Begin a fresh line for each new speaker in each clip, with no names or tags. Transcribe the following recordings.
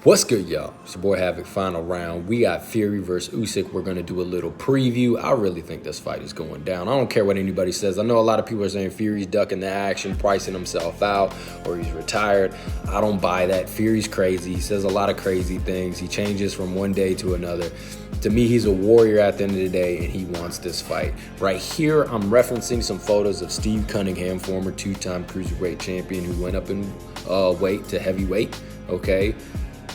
What's good, y'all? It's your boy Havoc, final round. We got Fury versus Usyk. We're going to do a little preview. I really think this fight is going down. I don't care what anybody says. I know a lot of people are saying Fury's ducking the action, pricing himself out, or he's retired. I don't buy that. Fury's crazy. He says a lot of crazy things. He changes from one day to another. To me, he's a warrior at the end of the day, and he wants this fight. Right here, I'm referencing some photos of Steve Cunningham, former two-time cruiserweight champion who went up in weight to heavyweight, okay?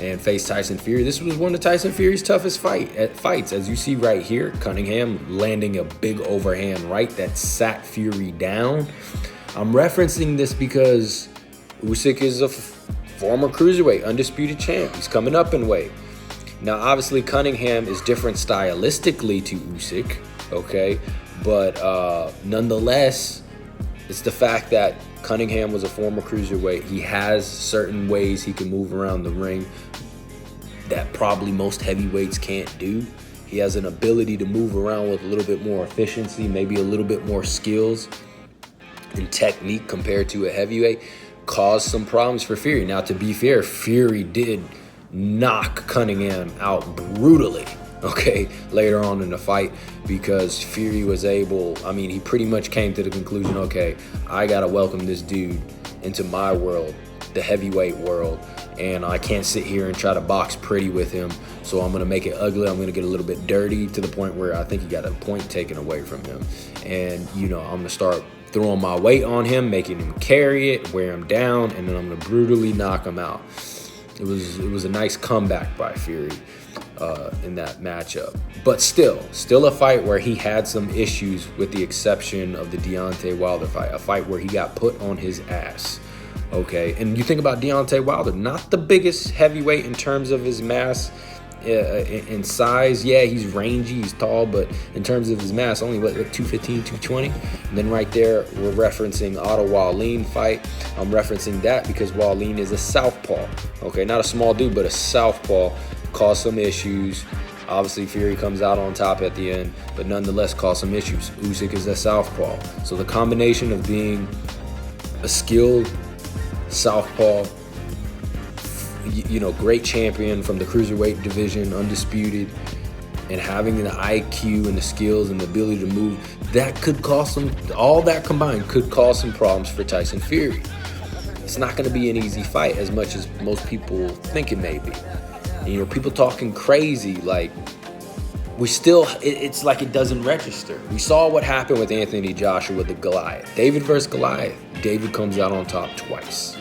And faced Tyson Fury. This was one of Tyson Fury's toughest fights. As you see right here, Cunningham landing a big overhand right that sat Fury down. I'm referencing this because Usyk is a former cruiserweight, undisputed champ. He's coming up in weight. Now, obviously, Cunningham is different stylistically to Usyk, okay? But nonetheless, it's the fact that Cunningham was a former cruiserweight. He has certain ways he can move around the ring that probably most heavyweights can't do. He has an ability to move around with a little bit more efficiency, maybe a little bit more skills and technique compared to a heavyweight. Caused some problems for Fury. Now, to be fair, Fury did knock Cunningham out brutally, okay, later on in the fight, because Fury was able, he pretty much came to the conclusion, okay, I gotta welcome this dude into my world, the heavyweight world, and I can't sit here and try to box pretty with him, so I'm gonna make it ugly. I'm gonna get a little bit dirty to the point where I think he got a point taken away from him. And, I'm gonna start throwing my weight on him, making him carry it, wear him down, and then I'm gonna brutally knock him out. It was a nice comeback by Fury in that matchup. But still a fight where he had some issues, with the exception of the Deontay Wilder fight, a fight where he got put on his ass. Okay, and you think about Deontay Wilder, not the biggest heavyweight in terms of his mass in size. Yeah, he's rangy, he's tall, but in terms of his mass, only what, 215, 220? And then right there, we're referencing Otto Wallin fight. I'm referencing that because Wallin is a southpaw. Okay, not a small dude, but a southpaw. Caused some issues. Obviously, Fury comes out on top at the end, but nonetheless caused some issues. Usyk is a southpaw. So the combination of being a skilled southpaw, great champion from the cruiserweight division, undisputed, and having the IQ and the skills and the ability to move, that could cause all that combined could cause some problems for Tyson Fury. It's not going to be an easy fight as much as most people think it may be. And, people talking crazy, like, it's like it doesn't register. We saw what happened with Anthony Joshua with the Goliath. David versus Goliath. David comes out on top twice.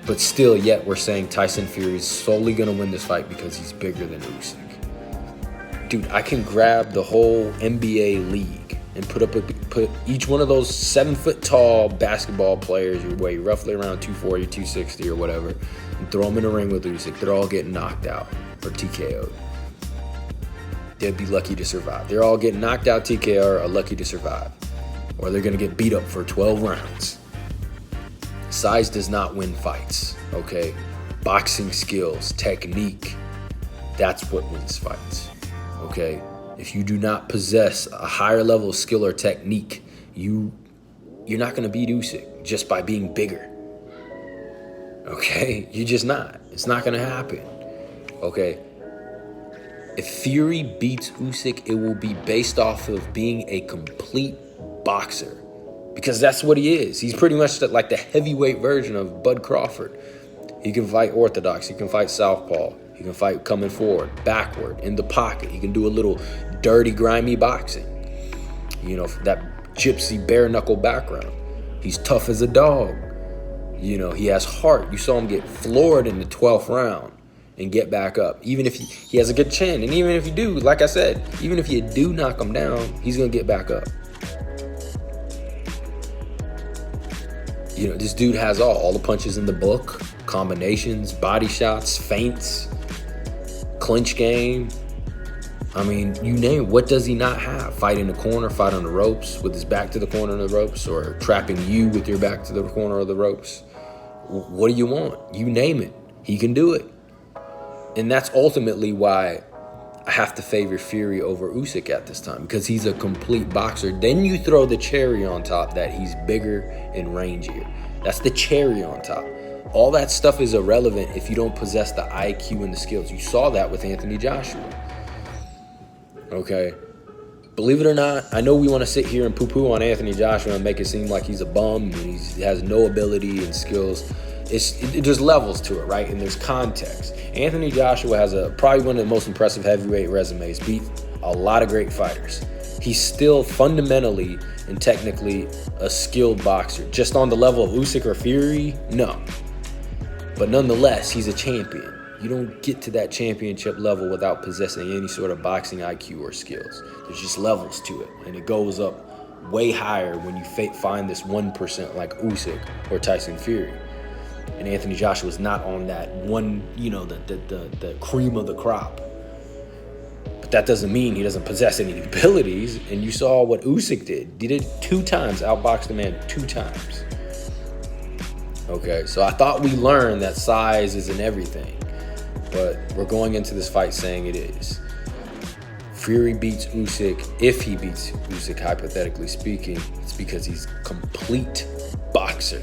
But still, yet we're saying Tyson Fury is solely going to win this fight because he's bigger than Usyk. Dude, I can grab the whole NBA league and put each one of those 7-foot-tall basketball players who weigh roughly around 240, 260 or whatever, and throw them in a ring with Usyk. They're all getting knocked out or TKO'd. They'd be lucky to survive. They're all getting knocked out, TKO, or are lucky to survive. Or they're going to get beat up for 12 rounds. Size does not win fights, okay? Boxing skills, technique, that's what wins fights, okay? If you do not possess a higher level of skill or technique, you're not going to beat Usyk just by being bigger, okay? You're just not. It's not going to happen, okay? If Fury beats Usyk, it will be based off of being a complete boxer. Because that's what he is. He's pretty much like the heavyweight version of Bud Crawford. He can fight orthodox. He can fight southpaw. He can fight coming forward, backward, in the pocket. He can do a little dirty, grimy boxing. That gypsy bare-knuckle background. He's tough as a dog. He has heart. You saw him get floored in the 12th round and get back up. Even if he has a good chin. And even if you do, like I said, even if you do knock him down, he's going to get back up. This dude has all the punches in the book, combinations, body shots, feints, clinch game. You name it. What does he not have? Fight in the corner, fight on the ropes with his back to the corner of the ropes, or trapping you with your back to the corner of the ropes. What do you want? You name it. He can do it. And that's ultimately why I have to favor Fury over Usyk at this time, because he's a complete boxer. Then you throw the cherry on top that he's bigger and rangier. That's the cherry on top. All that stuff is irrelevant if you don't possess the IQ and the skills. You saw that with Anthony Joshua. Okay? Believe it or not, I know we want to sit here and poo-poo on Anthony Joshua and make it seem like he's a bum and he has no ability and skills. There's levels to it, right? And there's context. Anthony Joshua has probably one of the most impressive heavyweight resumes, beat a lot of great fighters. He's still fundamentally and technically a skilled boxer. Just on the level of Usyk or Fury, no. But nonetheless, he's a champion. You don't get to that championship level without possessing any sort of boxing IQ or skills. There's just levels to it, and it goes up way higher when you find this 1% like Usyk or Tyson Fury. And Anthony Joshua is not on that one, the cream of the crop. But that doesn't mean he doesn't possess any abilities. And you saw what Usyk did. He did 2 times, outboxed the man 2 times. Okay, so I thought we learned that size isn't everything. But we're going into this fight saying it is. Fury beats Usyk. If he beats Usyk, hypothetically speaking, it's because he's a complete boxer.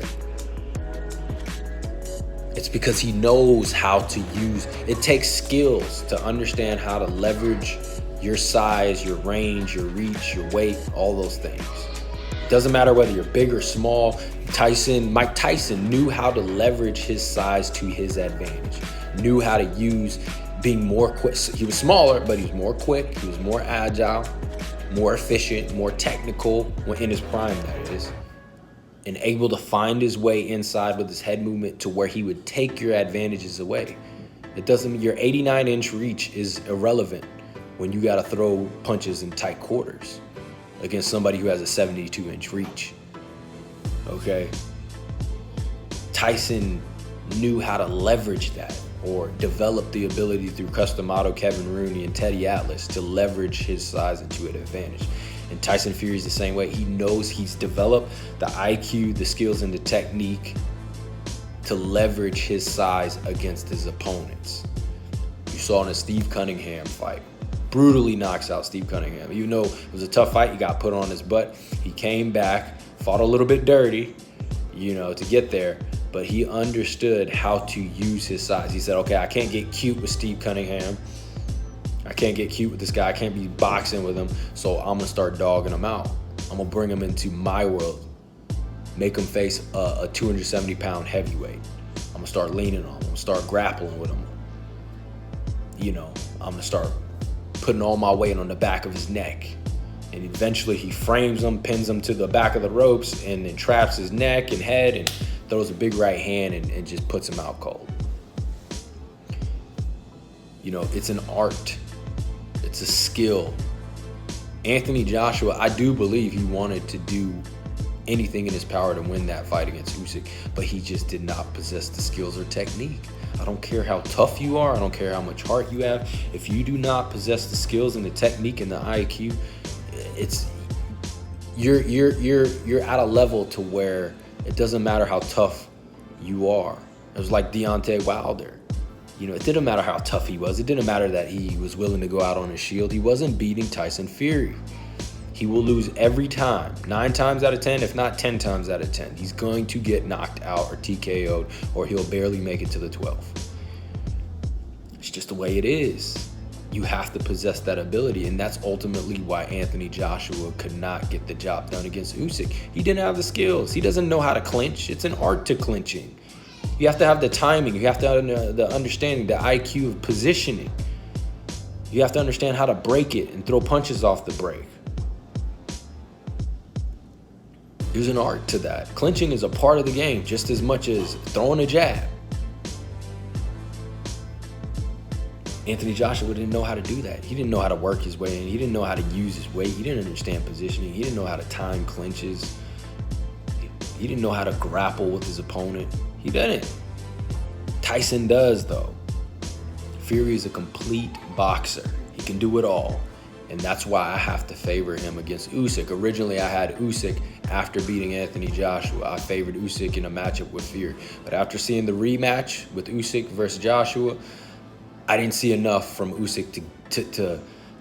It's because he knows how to use. It takes skills to understand how to leverage your size, your range, your reach, your weight, all those things. It doesn't matter whether you're big or small. Mike Tyson knew how to leverage his size to his advantage. Knew how to use being more quick. He was smaller, but he was more quick. He was more agile, more efficient, more technical when in his prime, that is. And able to find his way inside with his head movement to where he would take your advantages away. It doesn't mean your 89-inch reach is irrelevant when you got to throw punches in tight quarters against somebody who has a 72-inch reach. Okay? Tyson knew how to leverage that or develop the ability through Custom Auto, Kevin Rooney, and Teddy Atlas to leverage his size into an advantage. And Tyson Fury's the same way. He knows he's developed the IQ, the skills, and the technique to leverage his size against his opponents. You saw in a Steve Cunningham fight. Brutally knocks out Steve Cunningham. Even though it was a tough fight, he got put on his butt. He came back, fought a little bit dirty, to get there. But he understood how to use his size. He said, okay, I can't get cute with Steve Cunningham. I can't get cute with this guy. I can't be boxing with him. So I'm going to start dogging him out. I'm going to bring him into my world. Make him face a 270-pound heavyweight. I'm going to start leaning on him. I'm going to start grappling with him. I'm going to start putting all my weight on the back of his neck. And eventually he frames him, pins him to the back of the ropes, and then traps his neck and head and throws a big right hand and just puts him out cold. It's an art. It's a skill. Anthony Joshua, I do believe he wanted to do anything in his power to win that fight against Usyk, but he just did not possess the skills or technique. I don't care how tough you are. I don't care how much heart you have. If you do not possess the skills and the technique and the IQ, you're at a level to where it doesn't matter how tough you are. It was like Deontay Wilder. It didn't matter how tough he was. It didn't matter that he was willing to go out on his shield. He wasn't beating Tyson Fury. He will lose every time, 9 times out of 10, if not 10 times out of 10. He's going to get knocked out or TKO'd, or he'll barely make it to the 12th. It's just the way it is. You have to possess that ability, and that's ultimately why Anthony Joshua could not get the job done against Usyk. He didn't have the skills. He doesn't know how to clinch. It's an art to clinching. You have to have the timing. You have to have the understanding, the IQ of positioning. You have to understand how to break it and throw punches off the break. There's an art to that. Clinching is a part of the game just as much as throwing a jab. Anthony Joshua didn't know how to do that. He didn't know how to work his way in. He didn't know how to use his weight. He didn't understand positioning. He didn't know how to time clinches. He didn't know how to grapple with his opponent. He didn't. Tyson does, though. Fury is a complete boxer. He can do it all. And that's why I have to favor him against Usyk. Originally, I had Usyk after beating Anthony Joshua. I favored Usyk in a matchup with Fury. But after seeing the rematch with Usyk versus Joshua, I didn't see enough from Usyk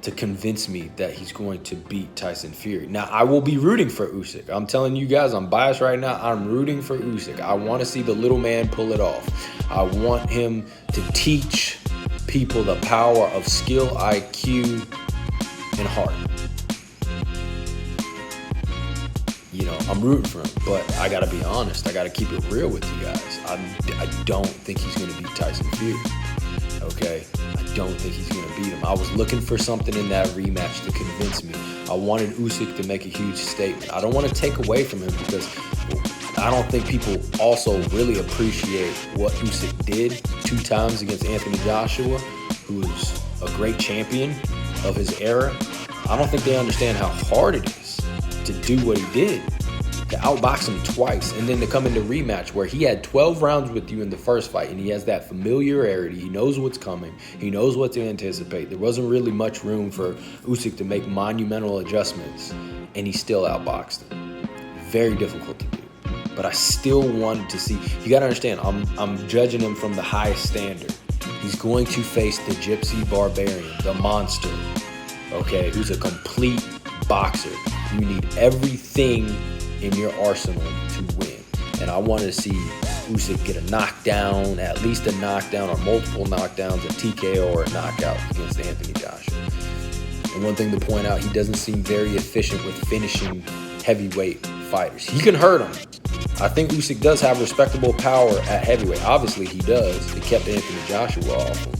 to convince me that he's going to beat Tyson Fury. Now, I will be rooting for Usyk. I'm telling you guys, I'm biased right now. I'm rooting for Usyk. I want to see the little man pull it off. I want him to teach people the power of skill, IQ, and heart. I'm rooting for him, but I got to be honest. I got to keep it real with you guys. I don't think he's going to beat Tyson Fury. Okay? I don't think he's going to beat him. I was looking for something in that rematch to convince me. I wanted Usyk to make a huge statement. I don't want to take away from him because I don't think people also really appreciate what Usyk did 2 times against Anthony Joshua, who's a great champion of his era. I don't think they understand how hard it is to do what he did, to outbox him twice, and then to come into rematch where he had 12 rounds with you in the first fight, and he has that familiarity. He knows what's coming. He knows what to anticipate. There wasn't really much room for Usyk to make monumental adjustments, and he still outboxed him. Very difficult to do. But I still wanted to see. You got to understand, I'm judging him from the highest standard. He's going to face the Gypsy Barbarian, the monster, okay, who's a complete boxer. You need everything in your arsenal to win. And I wanted to see Usyk get a knockdown, at least a knockdown or multiple knockdowns, a TKO or a knockout against Anthony Joshua. And one thing to point out, he doesn't seem very efficient with finishing heavyweight fighters. He can hurt them. I think Usyk does have respectable power at heavyweight. Obviously, he does. It kept Anthony Joshua off him.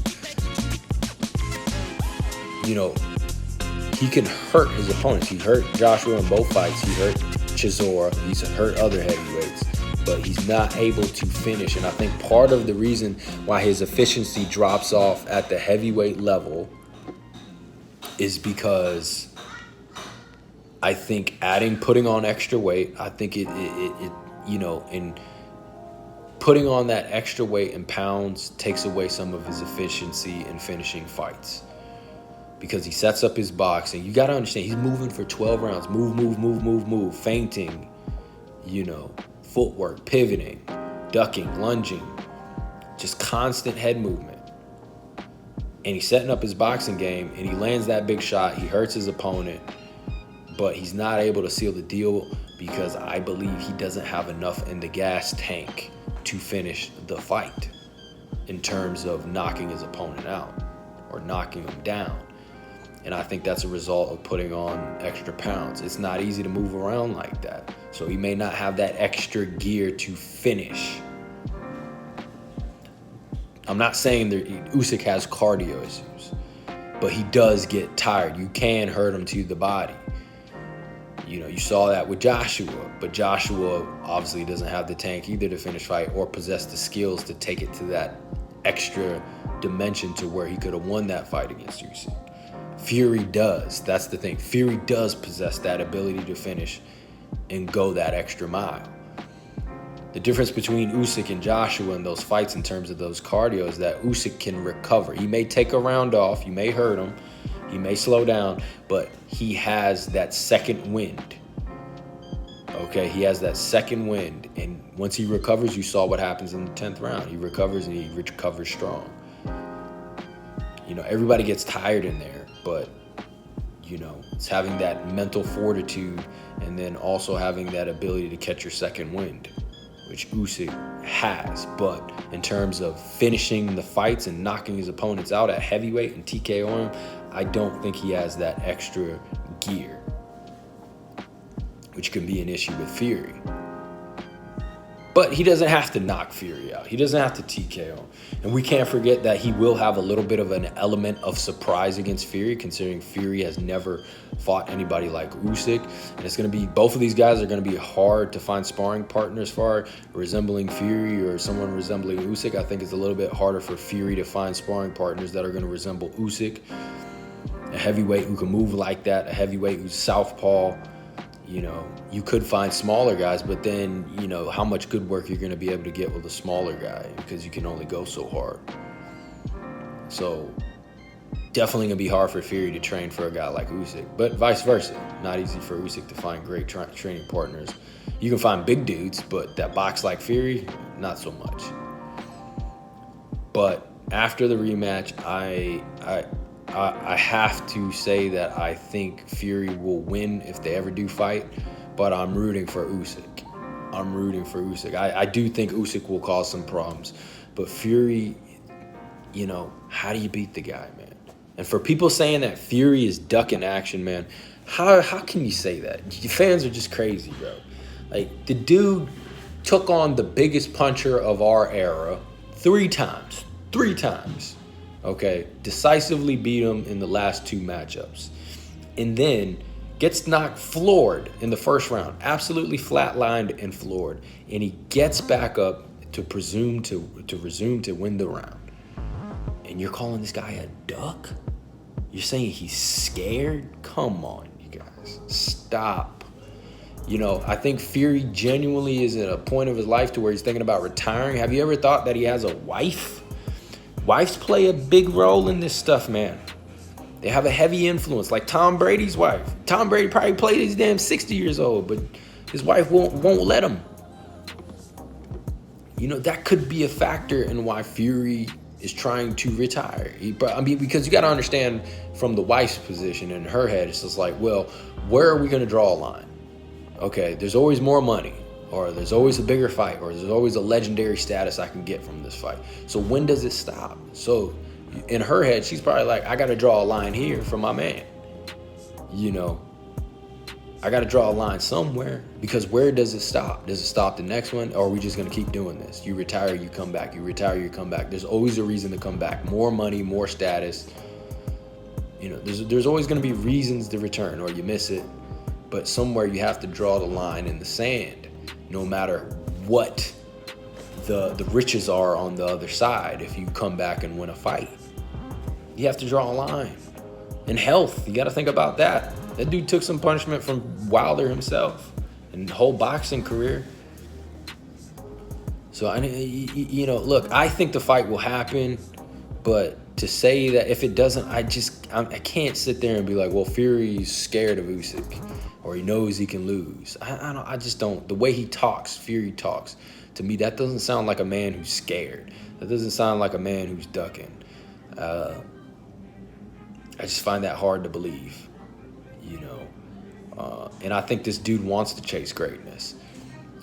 He can hurt his opponents. He hurt Joshua in both fights. He hurt Chisora. He's hurt other heavyweights. But he's not able to finish. And I think part of the reason why his efficiency drops off at the heavyweight level is because I think putting on extra weight, I think and putting on that extra weight in pounds takes away some of his efficiency in finishing fights. Because he sets up his boxing. You got to understand, he's moving for 12 rounds. Move, feinting, footwork, pivoting, ducking, lunging, just constant head movement. And he's setting up his boxing game, and he lands that big shot. He hurts his opponent, but he's not able to seal the deal because I believe he doesn't have enough in the gas tank to finish the fight in terms of knocking his opponent out or knocking him down. And I think that's a result of putting on extra pounds. It's not easy to move around like that. So he may not have that extra gear to finish. I'm not saying that Usyk has cardio issues, but he does get tired. You can hurt him to the body. You saw that with Joshua, but Joshua obviously doesn't have the tank either to finish fight or possess the skills to take it to that extra dimension to where he could have won that fight against Usyk. Fury does. That's the thing. Fury does possess that ability to finish and go that extra mile. The difference between Usyk and Joshua in those fights in terms of those cardio is that Usyk can recover. He may take a round off. You may hurt him. He may slow down, but he has that second wind. Okay, he has that second wind. And once he recovers, you saw what happens in the 10th round. He recovers and he recovers strong. Everybody gets tired in there, but, it's having that mental fortitude and then also having that ability to catch your second wind, which Usyk has. But in terms of finishing the fights and knocking his opponents out at heavyweight and TKO him, I don't think he has that extra gear, which can be an issue with Fury. But he doesn't have to knock Fury out. He doesn't have to TKO. And we can't forget that he will have a little bit of an element of surprise against Fury, considering Fury has never fought anybody like Usyk. And it's going to be, both of these guys are going to be hard to find sparring partners for. Resembling Fury or someone resembling Usyk, I think it's a little bit harder for Fury to find sparring partners that are going to resemble Usyk. A heavyweight who can move like that, a heavyweight who's southpaw. You could find smaller guys, but then, how much good work you're going to be able to get with a smaller guy because you can only go so hard. So definitely going to be hard for Fury to train for a guy like Usyk, but vice versa. Not easy for Usyk to find great training partners. You can find big dudes, but that box like Fury, not so much. But after the rematch, I have to say that I think Fury will win if they ever do fight, but I'm rooting for Usyk. I do think Usyk will cause some problems, but Fury, how do you beat the guy, man? And for people saying that Fury is ducking action, man, how can you say that? Your fans are just crazy, bro. Like, the dude took on the biggest puncher of our era 3 times. 3 times. Okay? Decisively beat him in the last 2 matchups. And then gets knocked floored in the first round. Absolutely flatlined and floored. And he gets back up to resume to win the round. And you're calling this guy a duck? You're saying he's scared? Come on, you guys. Stop. I think Fury genuinely is at a point of his life to where he's thinking about retiring. Have you ever thought that he has a wife? Wives play a big role in this stuff, man. They have a heavy influence, like Tom Brady's wife. Tom Brady probably played his damn 60 years old, but his wife won't let him. That could be a factor in why Fury is trying to retire. Because you got to understand from the wife's position in her head, it's just like, well, where are we going to draw a line? Okay, there's always more money, or there's always a bigger fight, or there's always a legendary status I can get from this fight. So when does it stop? So in her head, she's probably like, I got to draw a line here for my man. I got to draw a line somewhere, because where does it stop? Does it stop the next one, or are we just going to keep doing this? You retire, you come back. You retire, you come back. There's always a reason to come back. More money, more status. There's always going to be reasons to return, or you miss it. But somewhere you have to draw the line in the sand, no matter what the riches are on the other side. If you come back and win a fight, you have to draw a line. And health, you got to think about that. That dude took some punishment from Wilder himself and the whole boxing career. So, look, I think the fight will happen, but to say that if it doesn't, I can't sit there and be like, well, Fury's scared of Usyk, or he knows he can lose. I just don't. The way he talks, Fury talks, to me, that doesn't sound like a man who's scared. That doesn't sound like a man who's ducking. I just find that hard to believe, and I think this dude wants to chase greatness,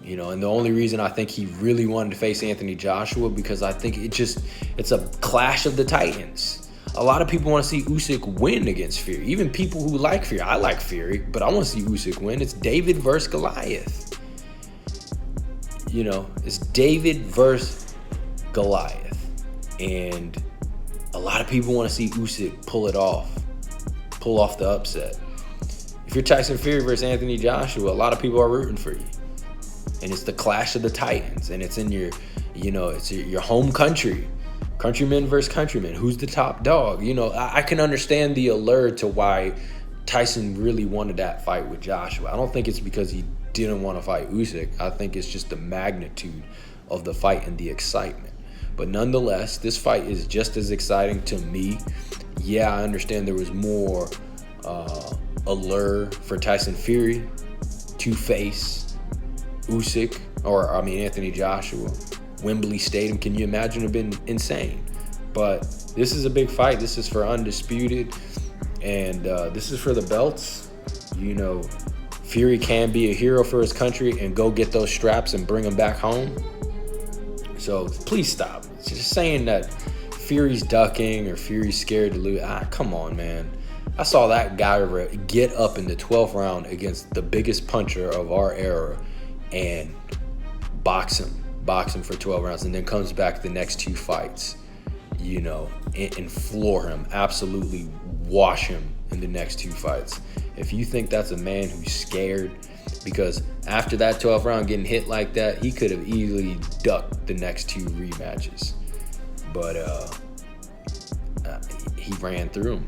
and the only reason I think he really wanted to face Anthony Joshua, because I think it's a clash of the titans. A lot of people want to see Usyk win against Fury, even people who like Fury. I like Fury, but I want to see Usyk win. It's David versus Goliath. It's David versus Goliath, and a lot of people want to see Usyk pull off the upset. If you're Tyson Fury versus Anthony Joshua, a lot of people are rooting for you. And it's the clash of the titans, and it's in your, it's your home country. Countrymen versus countrymen. Who's the top dog? I can understand the allure to why Tyson really wanted that fight with Joshua. I don't think it's because he didn't want to fight Usyk. I think it's just the magnitude of the fight and the excitement. But nonetheless, this fight is just as exciting to me. Yeah, I understand there was more allure for Tyson Fury to face Usyk, Anthony Joshua. Wembley Stadium, can you imagine? It would have been insane. But this is a big fight. This is for undisputed, and this is for the belts. Fury can be a hero for his country and go get those straps and bring them back home. So please stop. It's just saying that Fury's ducking or Fury's scared to lose. Come on, man. I saw that guy get up in the 12th round against the biggest puncher of our era and box him for 12 rounds, and then comes back the next 2 fights, and floor him, absolutely wash him in the next 2 fights. If you think that's a man who's scared, because after that 12th round getting hit like that, he could have easily ducked the next 2 rematches. But he ran through him.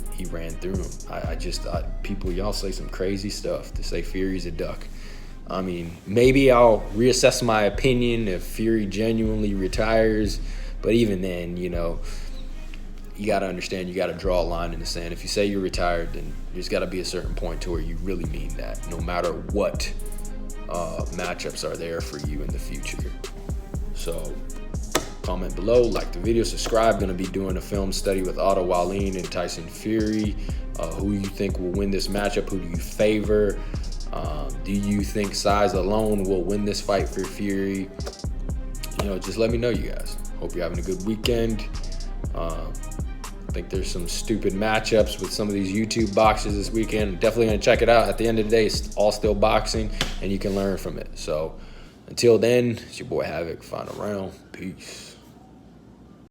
I just thought, people, y'all say some crazy stuff to say Fury's a duck. Maybe I'll reassess my opinion if Fury genuinely retires. But even then, you got to understand, you got to draw a line in the sand. If you say you're retired, then there's got to be a certain point to where you really mean that, no matter what matchups are there for you in the future. So Comment below, like the video, subscribe. Going to be doing a film study with Otto Wallin and Tyson Fury. Who you think will win this matchup? Who do you favor? Do you think size alone will win this fight for Fury? Just let me know, you guys. Hope you're having a good weekend. I think there's some stupid matchups with some of these YouTube boxes this weekend. Definitely going to check it out. At the end of the day, it's all still boxing, and you can learn from it. So until then, it's your boy Havoc. Final round. Peace.